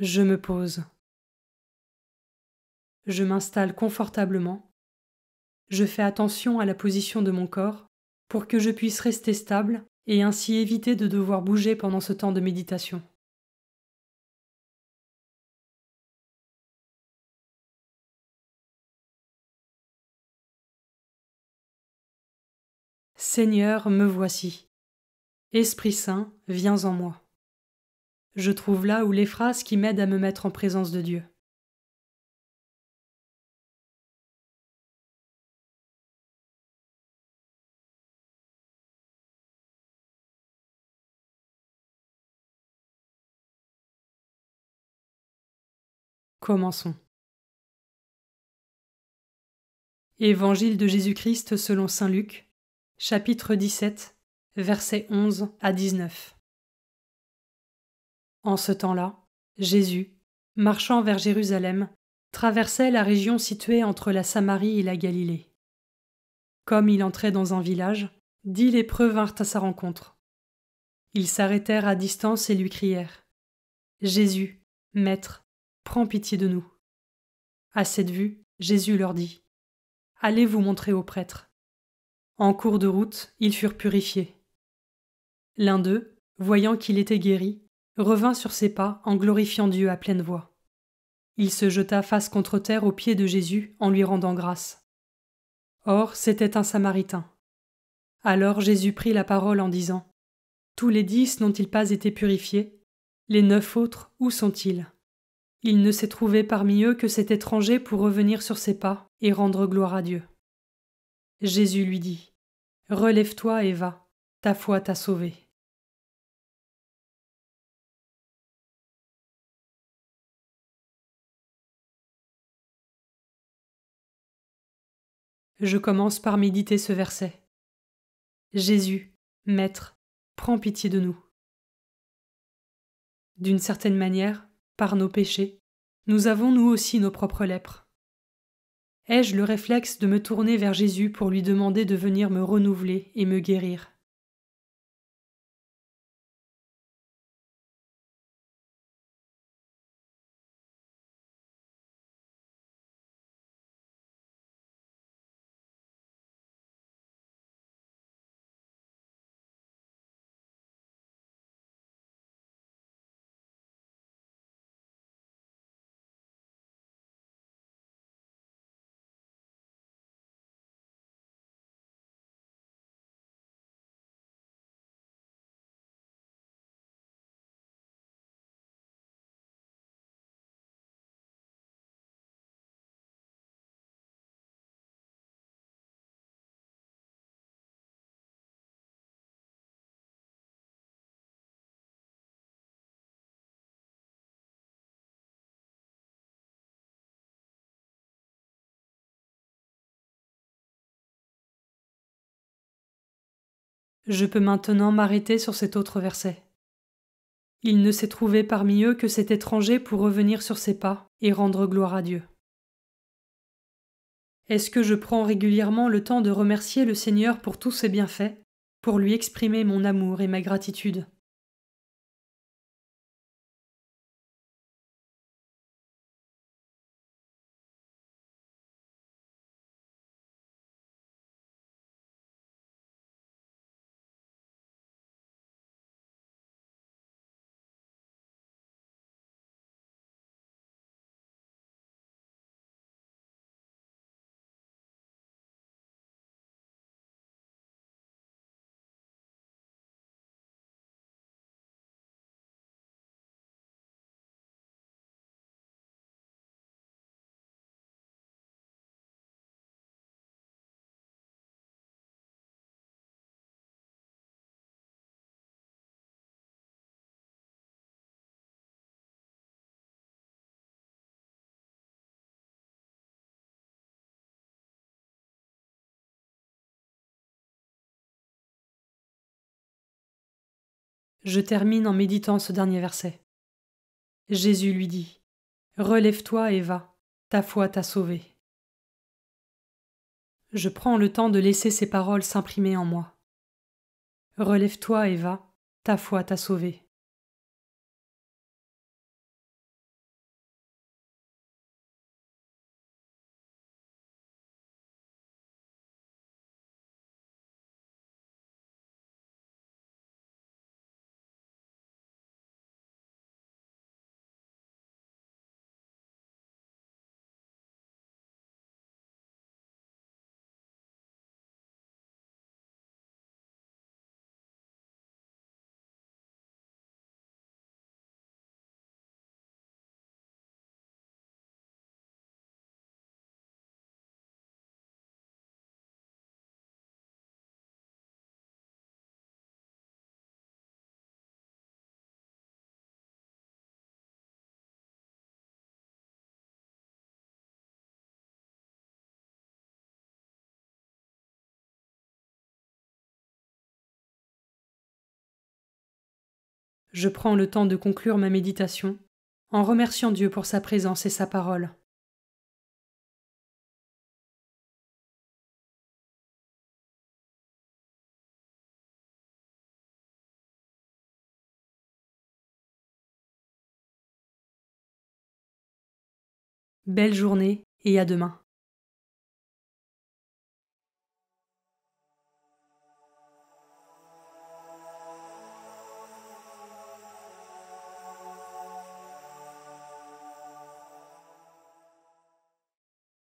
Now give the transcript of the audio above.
Je me pose. Je m'installe confortablement. Je fais attention à la position de mon corps pour que je puisse rester stable et ainsi éviter de devoir bouger pendant ce temps de méditation. Seigneur, me voici. Esprit Saint, viens en moi. Je trouve là où les phrases qui m'aident à me mettre en présence de Dieu. Commençons. Évangile de Jésus-Christ selon saint Luc, chapitre 17, versets 11 à 19. En ce temps-là, Jésus, marchant vers Jérusalem, traversait la région située entre la Samarie et la Galilée. Comme il entrait dans un village, 10 lépreux vinrent à sa rencontre. Ils s'arrêtèrent à distance et lui crièrent : « Jésus, Maître, prends pitié de nous. » À cette vue, Jésus leur dit : « Allez vous montrer au prêtre. » En cours de route, ils furent purifiés. L'un d'eux, voyant qu'il était guéri, revint sur ses pas en glorifiant Dieu à pleine voix. Il se jeta face contre terre aux pieds de Jésus en lui rendant grâce. Or, c'était un Samaritain. Alors Jésus prit la parole en disant : « Tous les 10 n'ont-ils pas été purifiés ? Les 9 autres, où sont-ils ? Il ne s'est trouvé parmi eux que cet étranger pour revenir sur ses pas et rendre gloire à Dieu. » Jésus lui dit : « Relève-toi et va, ta foi t'a sauvé. » Je commence par méditer ce verset. Jésus, Maître, prends pitié de nous. D'une certaine manière, par nos péchés, nous avons nous aussi nos propres lèpres. Ai-je le réflexe de me tourner vers Jésus pour lui demander de venir me renouveler et me guérir ? Je peux maintenant m'arrêter sur cet autre verset. Il ne s'est trouvé parmi eux que cet étranger pour revenir sur ses pas et rendre gloire à Dieu. Est-ce que je prends régulièrement le temps de remercier le Seigneur pour tous ses bienfaits, pour lui exprimer mon amour et ma gratitude ? Je termine en méditant ce dernier verset. Jésus lui dit : « Relève-toi et va, ta foi t'a sauvé. » Je prends le temps de laisser ces paroles s'imprimer en moi. Relève-toi et va, ta foi t'a sauvé. je prends le temps de conclure ma méditation en remerciant Dieu pour sa présence et sa parole. Belle journée et à demain.